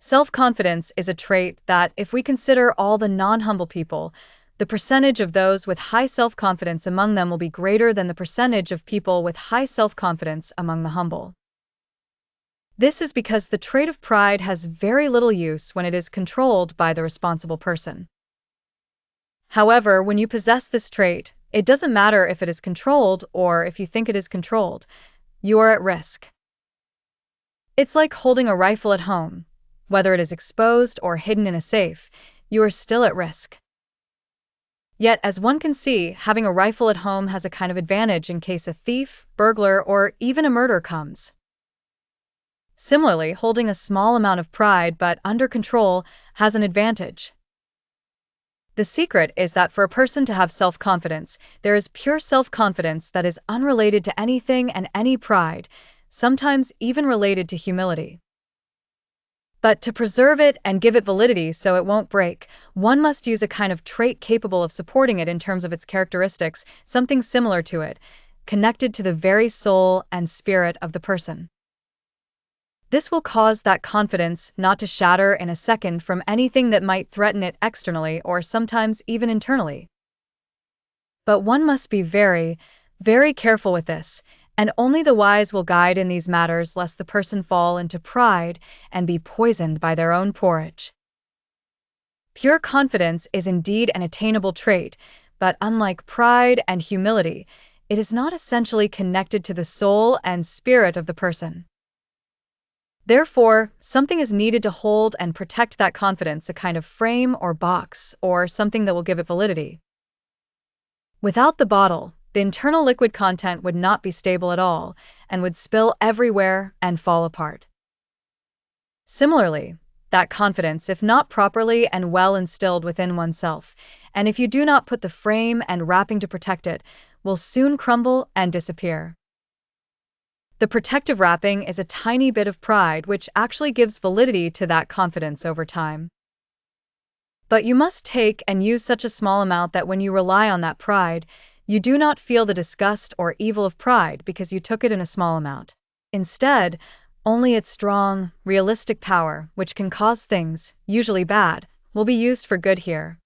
Self-confidence is a trait that, if we consider all the non-humble people, the percentage of those with high self-confidence among them will be greater than the percentage of people with high self-confidence among the humble. This is because the trait of pride has very little use when it is controlled by the responsible person. However, when you possess this trait, it doesn't matter if it is controlled or if you think it is controlled, you are at risk. It's like holding a rifle at home. Whether it is exposed or hidden in a safe, you are still at risk. Yet, as one can see, having a rifle at home has a kind of advantage in case a thief, burglar, or even a murder comes. Similarly, holding a small amount of pride but under control has an advantage. The secret is that for a person to have self-confidence, there is pure self-confidence that is unrelated to anything and any pride, sometimes even related to humility. But to preserve it and give it validity so it won't break, one must use a kind of trait capable of supporting it in terms of its characteristics, something similar to it, connected to the very soul and spirit of the person. This will cause that confidence not to shatter in a second from anything that might threaten it externally or sometimes even internally. But one must be very, very careful with this, and only the wise will guide in these matters lest the person fall into pride and be poisoned by their own porridge. Pure confidence is indeed an attainable trait, but unlike pride and humility, it is not essentially connected to the soul and spirit of the person. Therefore, something is needed to hold and protect that confidence, a kind of frame or box, or something that will give it validity. Without the bottle, the internal liquid content would not be stable at all, and would spill everywhere and fall apart. Similarly, that confidence, if not properly and well instilled within oneself, and if you do not put the frame and wrapping to protect it, will soon crumble and disappear. The protective wrapping is a tiny bit of pride which actually gives validity to that confidence over time. But you must take and use such a small amount that when you rely on that pride, you do not feel the disgust or evil of pride because you took it in a small amount. Instead, only its strong, realistic power, which can cause things, usually bad, will be used for good here.